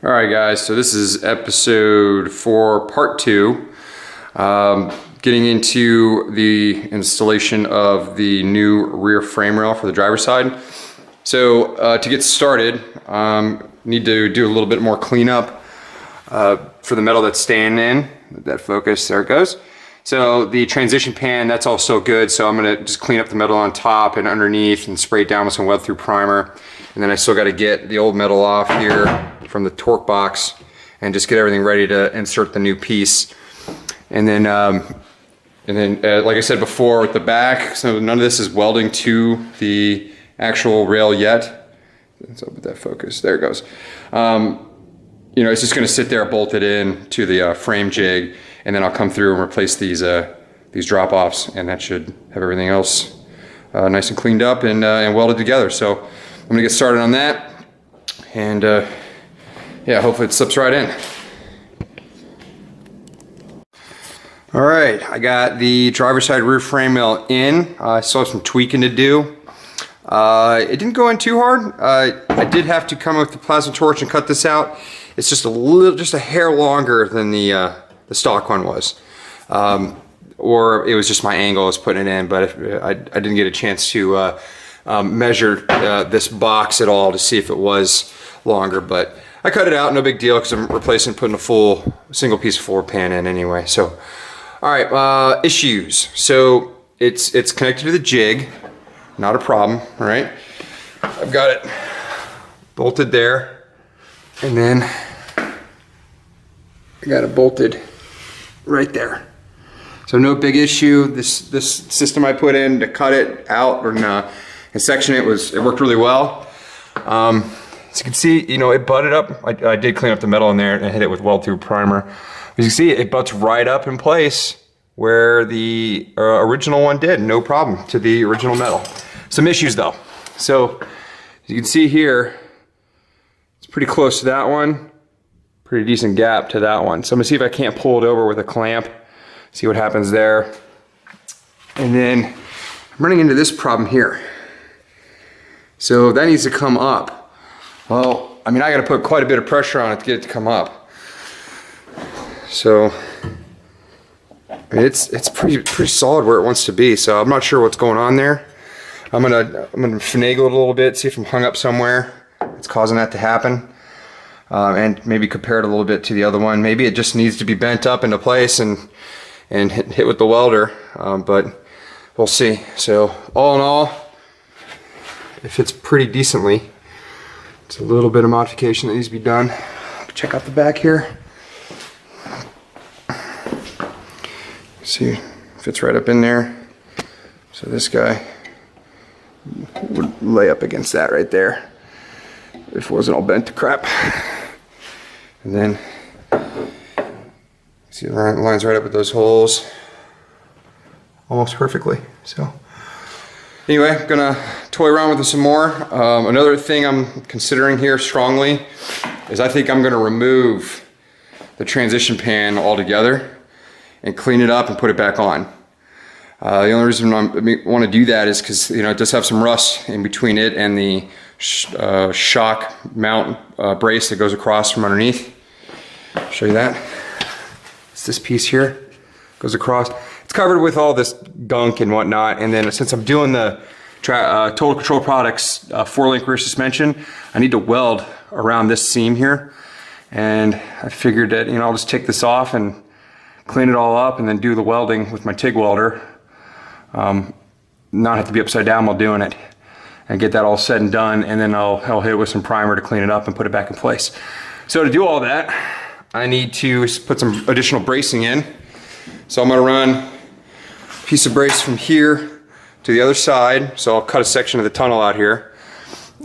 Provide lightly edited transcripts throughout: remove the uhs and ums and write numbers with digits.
All right, guys, so this is episode 4, part 2. Getting into the installation of the new rear frame rail for the driver's side. So to get started, need to do a little bit more cleanup for the metal that's staying in. That focus, there it goes. So the transition pan, that's all so good, so I'm gonna just clean up the metal on top and underneath and spray it down with some weld through primer. And then I still gotta get the old metal off here from the torque box and just get everything ready to insert the new piece. And then like I said before, with the back, so none of this is welding to the actual rail yet. Let's open that focus, there it goes. You know, it's just gonna sit there bolted in to the frame jig, and then I'll come through and replace these drop-offs, and that should have everything else nice and cleaned up and welded together. So I'm gonna get started on that, and yeah, hopefully it slips right in. All right, I got the driver's side rear frame rail in. I still have some tweaking to do. It didn't go in too hard. I did have to come with the plasma torch and cut this out. It's just a hair longer than the stock one was. Or it was just my angle I was putting it in, but I didn't get a chance to measure this box at all to see if it was longer, but I cut it out, no big deal, because I'm putting a full single piece floor pan in anyway. So, all right, issues. So it's connected to the jig, not a problem, all right? I've got it bolted there, and then I got it bolted right there. So no big issue. This system I put in to cut it out and section it worked really well. As you can see, you know, it butted up. I did clean up the metal in there and I hit it with weld through primer. As you can see, it butts right up in place where the original one did, no problem, to the original metal. Some issues though. So as you can see here, it's pretty close to that one. Pretty decent gap to that one. So I'm gonna see if I can't pull it over with a clamp, see what happens there. And then I'm running into this problem here. So that needs to come up. Well, I mean, I gotta put quite a bit of pressure on it to get it to come up. So I mean, it's pretty solid where it wants to be. So I'm not sure what's going on there. I'm gonna finagle it a little bit, see if I'm hung up somewhere. It's causing that to happen. And maybe compare it a little bit to the other one. Maybe it just needs to be bent up into place and hit with the welder, but we'll see. So all in all, it fits pretty decently. It's a little bit of modification that needs to be done. Check out the back here. See, fits right up in there. So this guy would lay up against that right there if it wasn't all bent to crap. And then, see, the lines right up with those holes almost perfectly. So anyway, I'm gonna toy around with this some more. Another thing I'm considering here strongly is I think I'm gonna remove the transition pan altogether and clean it up and put it back on. The only reason I want to do that is because, you know, it does have some rust in between it and the shock mount brace that goes across from underneath. I'll show you that. It's this piece here, goes across. It's covered with all this gunk and whatnot, and then since I'm doing the Total Control Products 4-link rear suspension, I need to weld around this seam here, and I figured that, you know, I'll just take this off and clean it all up and then do the welding with my TIG welder. Not have to be upside down while doing it, and get that all said and done, and then I'll hit it with some primer to clean it up and put it back in place. So to do all that, I need to put some additional bracing in. So I'm gonna run a piece of brace from here to the other side. So I'll cut a section of the tunnel out here,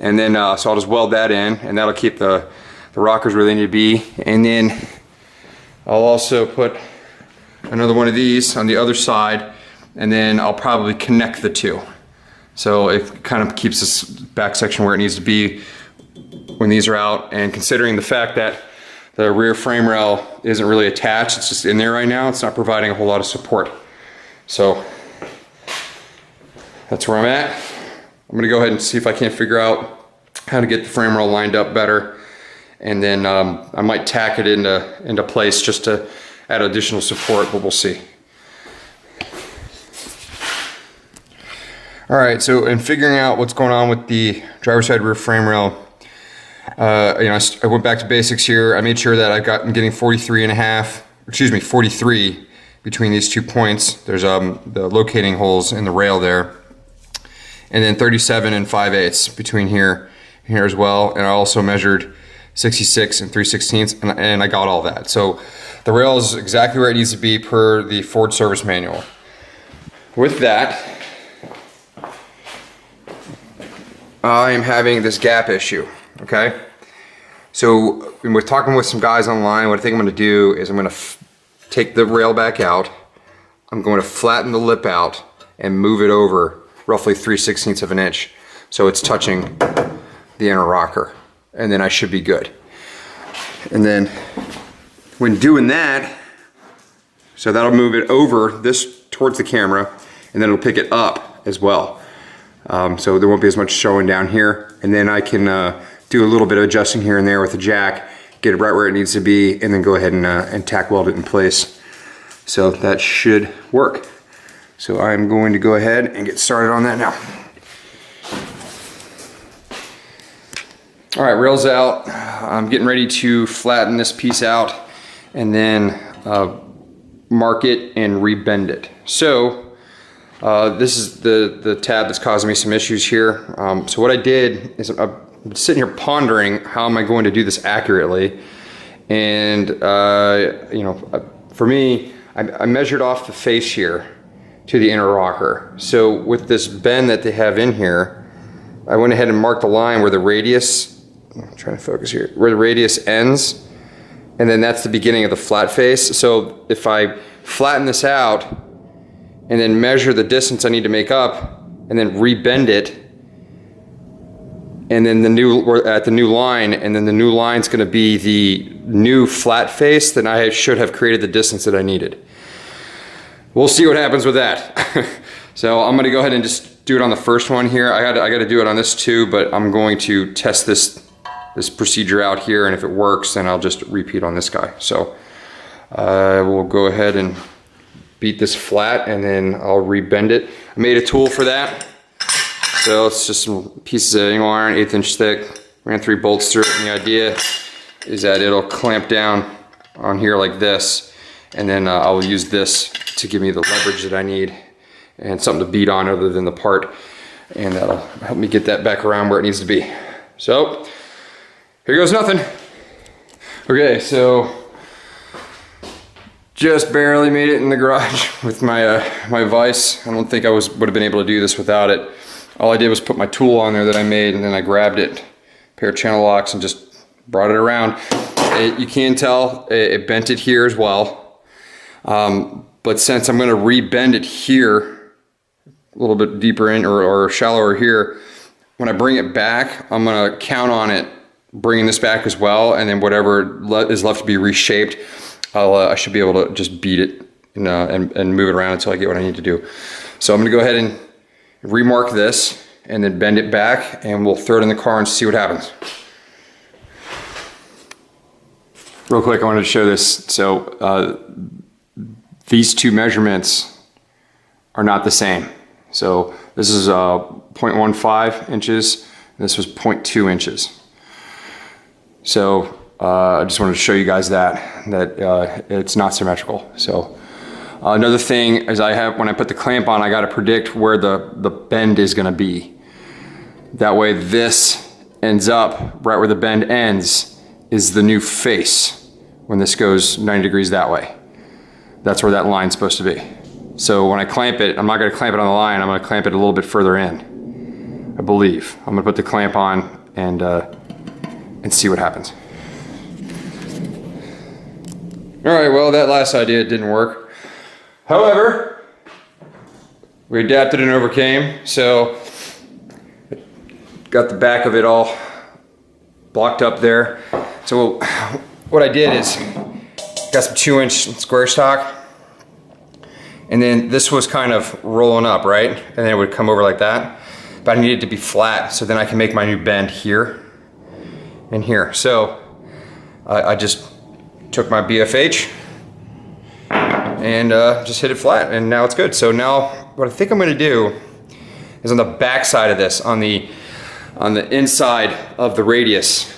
and then so I'll just weld that in, and that'll keep the rockers where they need to be. And then I'll also put another one of these on the other side, and then I'll probably connect the two. So it kind of keeps this back section where it needs to be when these are out. And considering the fact that the rear frame rail isn't really attached, it's just in there right now, it's not providing a whole lot of support. So that's where I'm at. I'm gonna go ahead and see if I can't figure out how to get the frame rail lined up better And then I might tack it into place just to add additional support, but we'll see. All right, so in figuring out what's going on with the driver's side rear frame rail, I went back to basics here. I made sure that I'm getting 43 between these 2 points. There's the locating holes in the rail there. And then 37 and 5/8 between here as well. And I also measured 66 and 3/16 and I got all that. So the rail is exactly where it needs to be per the Ford service manual. With that, I am having this gap issue, okay? So we're talking with some guys online. What I think I'm gonna do is I'm gonna take the rail back out. I'm going to flatten the lip out and move it over roughly 3/16 of an inch. So it's touching the inner rocker. And then I should be good. And then when doing that, so that'll move it over this towards the camera, and then it'll pick it up as well. So there won't be as much showing down here. And then I can do a little bit of adjusting here and there with the jack, get it right where it needs to be, and then go ahead and tack weld it in place. So that should work. So I'm going to go ahead and get started on that now. All right, rail's out. I'm getting ready to flatten this piece out and then mark it and rebend it. So this is the tab that's causing me some issues here. So what I did is I'm sitting here pondering how am I going to do this accurately. And for me, I measured off the face here to the inner rocker. So with this bend that they have in here, I went ahead and marked the line where the radius, I'm trying to focus here, where the radius ends, and then that's the beginning of the flat face. So if I flatten this out and then measure the distance I need to make up and then rebend it, and then we're at the new line, and then the new line's gonna be the new flat face, then I should have created the distance that I needed. We'll see what happens with that. So I'm gonna go ahead and just do it on the first one here. I gotta do it on this too, but I'm going to test this procedure out here, and if it works, then I'll just repeat on this guy. So we'll go ahead and beat this flat, and then I'll rebend it. I made a tool for that. So it's just some pieces of angle iron, 1/8 inch thick. Ran 3 bolts through it, and the idea is that it'll clamp down on here like this, and then I'll use this to give me the leverage that I need and something to beat on other than the part, and that'll help me get that back around where it needs to be. So here goes nothing. Okay, so just barely made it in the garage with my my vise. I don't think I would have been able to do this without it. All I did was put my tool on there that I made, and then I grabbed it, pair of channel locks, and just brought it around. You can tell it bent it here as well. But since I'm gonna rebend it here, a little bit deeper in or shallower here, when I bring it back, I'm gonna count on it bringing this back as well, and then whatever is left to be reshaped, I should be able to just beat it and move it around until I get what I need to do. So I'm gonna go ahead and remark this and then bend it back, and we'll throw it in the car and see what happens. Real quick, I wanted to show this. So these two measurements are not the same. So this is 0.15 inches, and this was 0.2 inches. So I just wanted to show you guys that it's not symmetrical. So another thing is when I put the clamp on, I got to predict where the bend is going to be. That way this ends up right where the bend ends is the new face when this goes 90 degrees that way. That's where that line's supposed to be. So when I clamp it, I'm not going to clamp it on the line, I'm going to clamp it a little bit further in, I believe. I'm going to put the clamp on and see what happens. All right, well, that last idea didn't work. However, we adapted and overcame, so got the back of it all blocked up there. So what I did is got some 2-inch square stock, and then this was kind of rolling up, right? And then it would come over like that, but I needed it to be flat so then I can make my new bend here and here. So I just took my BFH and just hit it flat, and now it's good. So now what I think I'm gonna do is on the back side of this, on the inside of the radius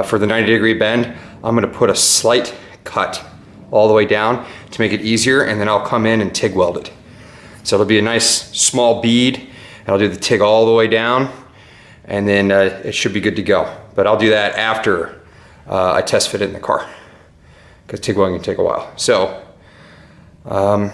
for the 90-degree bend, I'm gonna put a slight cut all the way down to make it easier, and then I'll come in and TIG weld it. So it'll be a nice small bead, and I'll do the TIG all the way down, and then it should be good to go. But I'll do that after I test fit it in the car, because TIG welding can take a while. So, as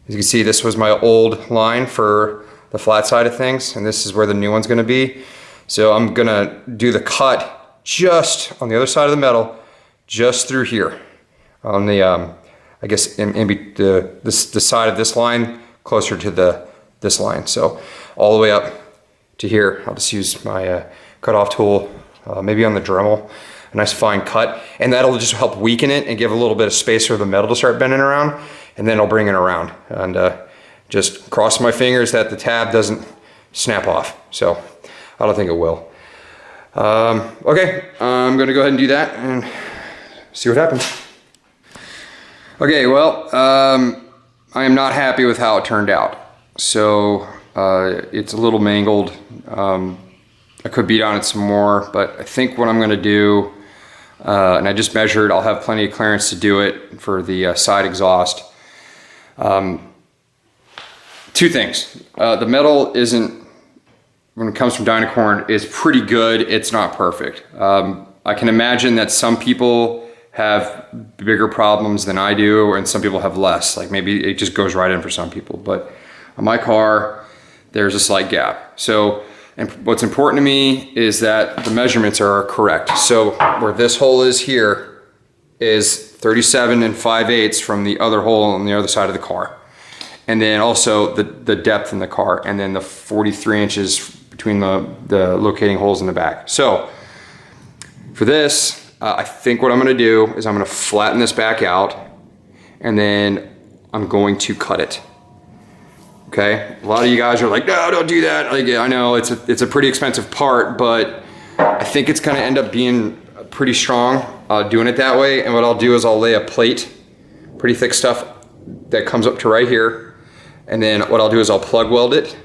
you can see, this was my old line for the flat side of things, and this is where the new one's gonna be. So I'm gonna do the cut just on the other side of the metal, just through here. On the, I guess in the side of this line, closer to this line. So all the way up to here, I'll just use my cut-off tool, maybe on the Dremel, a nice fine cut, and that'll just help weaken it and give a little bit of space for the metal to start bending around, and then I'll bring it around. And just cross my fingers that the tab doesn't snap off. So I don't think it will. Okay, I'm gonna go ahead and do that and see what happens. Okay, well, I am not happy with how it turned out. So it's a little mangled. I could beat on it some more, but I think what I'm gonna do, and I just measured, I'll have plenty of clearance to do it for the side exhaust. Two things. The metal isn't, when it comes from Dynacorn, is pretty good. It's not perfect. I can imagine that some people have bigger problems than I do, and some people have less. Like maybe it just goes right in for some people. But on my car, there's a slight gap. So, and what's important to me is that the measurements are correct. So where this hole is here is 37 5/8 from the other hole on the other side of the car. And then also the depth in the car, and then the 43 inches between the locating holes in the back. So for this, I think what I'm gonna do is I'm gonna flatten this back out, and then I'm going to cut it. Okay, a lot of you guys are like, no, don't do that. Like, yeah, I know it's a pretty expensive part, but I think it's gonna end up being pretty strong doing it that way. And what I'll do is I'll lay a plate, pretty thick stuff that comes up to right here. And then what I'll do is I'll plug weld it,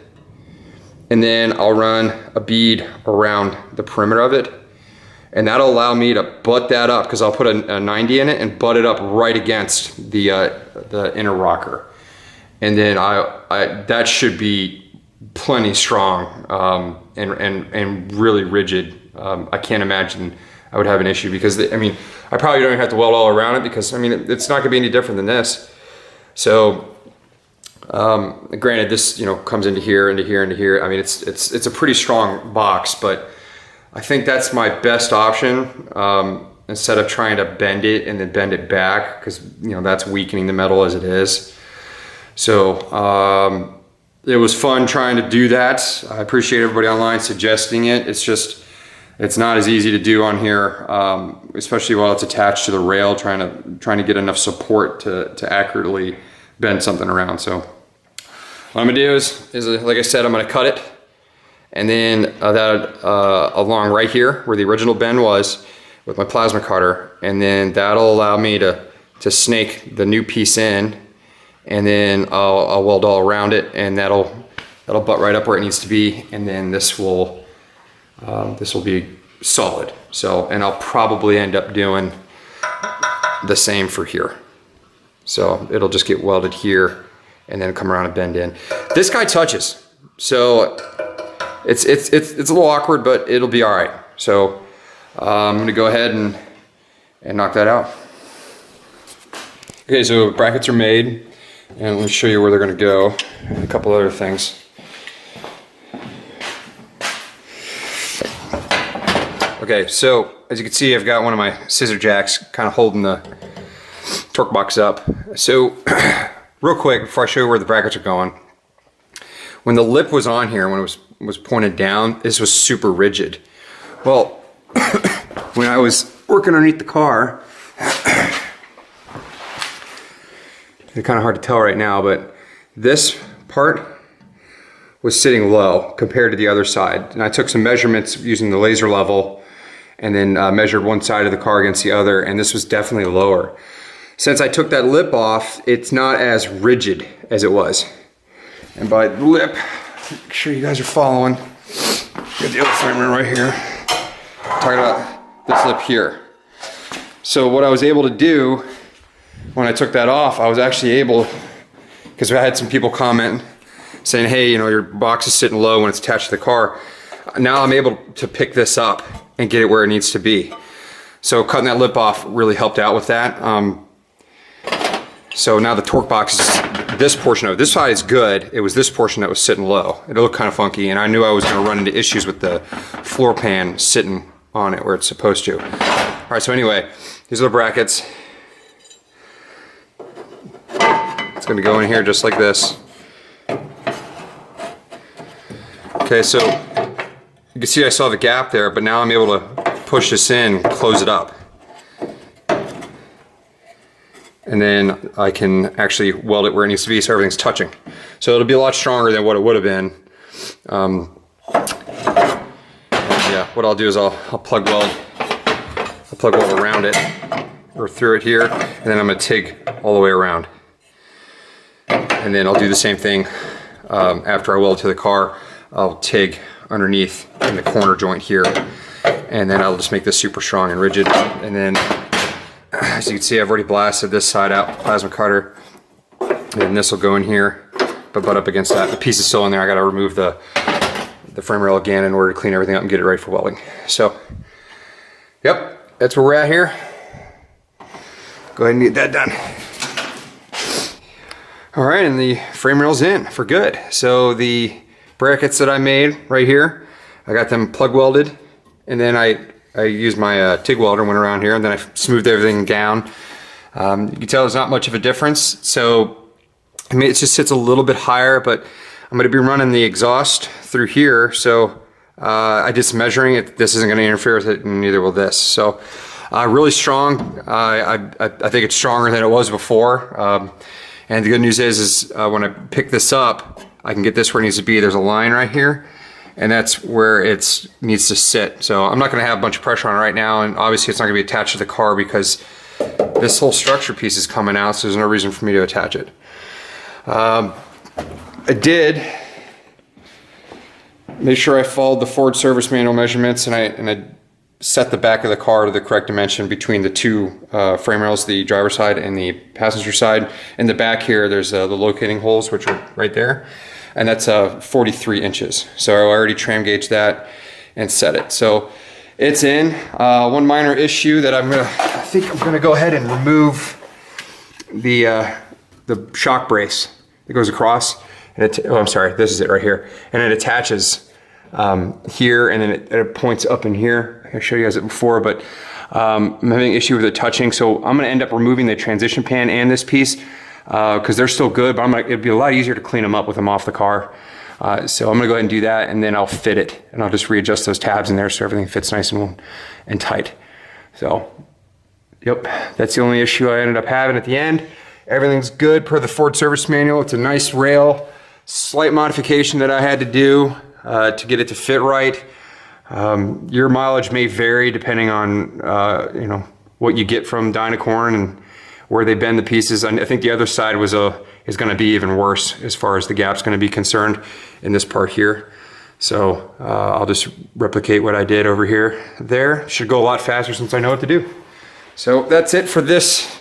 and then I'll run a bead around the perimeter of it. And that'll allow me to butt that up, because I'll put a 90 in it and butt it up right against the inner rocker. And then that should be plenty strong and really rigid. I can't imagine I would have an issue, because I mean, I probably don't even have to weld all around it, because I mean, it's not gonna be any different than this. So granted, this, you know, comes into here, into here, into here. I mean, it's a pretty strong box, but I think that's my best option, instead of trying to bend it and then bend it back, because, you know, that's weakening the metal as it is. So it was fun trying to do that. I appreciate everybody online suggesting it. It's just, it's not as easy to do on here, especially while it's attached to the rail, trying to get enough support to accurately bend something around. So what I'm gonna do is like I said, I'm gonna cut it. And then that along right here where the original bend was with my plasma cutter, and then that'll allow me to snake the new piece in, and then I'll weld all around it, and that'll butt right up where it needs to be, and then this will be solid. So, and I'll probably end up doing the same for here. So it'll just get welded here and then come around and bend in. This guy touches, so it's a little awkward, but it'll be all right. So I'm gonna go ahead and knock that out. Okay, so brackets are made, and let me show you where they're gonna go, and a couple other things. Okay, so as you can see, I've got one of my scissor jacks kind of holding the torque box up. So real quick, before I show you where the brackets are going, when the lip was on here, when it was pointed down, this was super rigid. Well, when I was working underneath the car, it's kind of hard to tell right now, but this part was sitting low compared to the other side. And I took some measurements using the laser level, and then measured one side of the car against the other, and this was definitely lower. Since I took that lip off, it's not as rigid as it was. And by lip, make sure you guys are following. Got the other frame right here. I'm talking about this lip here. So what I was able to do when I took that off, I was actually able, because I had some people comment saying, hey, you know, your box is sitting low when it's attached to the car. Now I'm able to pick this up and get it where it needs to be. So cutting that lip off really helped out with that. So now the torque box is this portion of it. This side is good. It was this portion that was sitting low. It looked kind of funky, and I knew I was going to run into issues with the floor pan sitting on it where it's supposed to. All right, so anyway, these are the brackets. It's going to go in here just like this. Okay, so you can see I still have a gap there, but now I'm able to push this in, close it up. And then I can actually weld it where it needs to be so everything's touching. So it'll be a lot stronger than what it would have been. Yeah, what I'll do is I'll plug weld around it, or through it here, and then I'm going to TIG all the way around. And then I'll do the same thing after I weld to the car. I'll TIG underneath in the corner joint here, and then I'll just make this super strong and rigid. And then, as you can see, I've already blasted this side out, plasma cutter, and this will go in here, but butt up against that. The piece is still in there. I got to remove the frame rail again in order to clean everything up and get it ready for welding. So, yep, that's where we're at here. Go ahead and get that done. All right, and the frame rail's in for good. So the brackets that I made right here, I got them plug welded, and then I used my TIG welder, went around here, and then I smoothed everything down. You can tell there's not much of a difference. So, I mean, it just sits a little bit higher, but I'm gonna be running the exhaust through here. So I did some measuring. This isn't gonna interfere with it, and neither will this. So really strong. I think it's stronger than it was before. And the good news is when I pick this up, I can get this where it needs to be. There's a line right here, and that's where it needs to sit. So I'm not gonna have a bunch of pressure on it right now, and obviously it's not gonna be attached to the car because this whole structure piece is coming out, so there's no reason for me to attach it. I did make sure I followed the Ford service manual measurements, and I set the back of the car to the correct dimension between the two frame rails, the driver's side and the passenger side. In the back here, there's the locating holes, which are right there, and that's 43 inches. So I already tram gauged that and set it. So it's in. One minor issue that I think I'm gonna go ahead and remove the shock brace that goes across. And oh, I'm sorry, this is it right here. And it attaches here, and then it points up in here. I showed you guys it before, but I'm having an issue with it touching. So I'm gonna end up removing the transition pan and this piece because they're still good, but it'd be a lot easier to clean them up with them off the car. So I'm gonna go ahead and do that, and then I'll fit it, and I'll just readjust those tabs in there so everything fits nice and tight. So, yep, that's the only issue I ended up having at the end. Everything's good per the Ford service manual. It's a nice rail, slight modification that I had to do to get it to fit right. Your mileage may vary depending on you know, what you get from Dynacorn and where they bend the pieces. I think the other side is going to be even worse as far as the gap's going to be concerned in this part here. So I'll just replicate what I did over here. There should go a lot faster since I know what to do. So that's it for this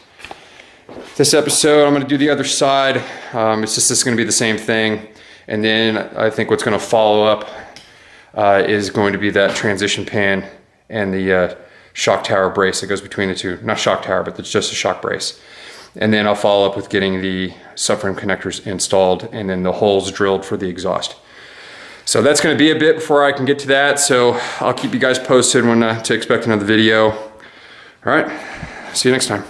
episode. I'm going to do the other side. It's just going to be the same thing, and then I think what's going to follow up is going to be that transition pan and the shock tower brace that goes between the two. Not shock tower, but it's just a shock brace. And then I'll follow up with getting the subframe connectors installed and then the holes drilled for the exhaust. So that's going to be a bit before I can get to that. So I'll keep you guys posted when to expect another video. All right, see you next time.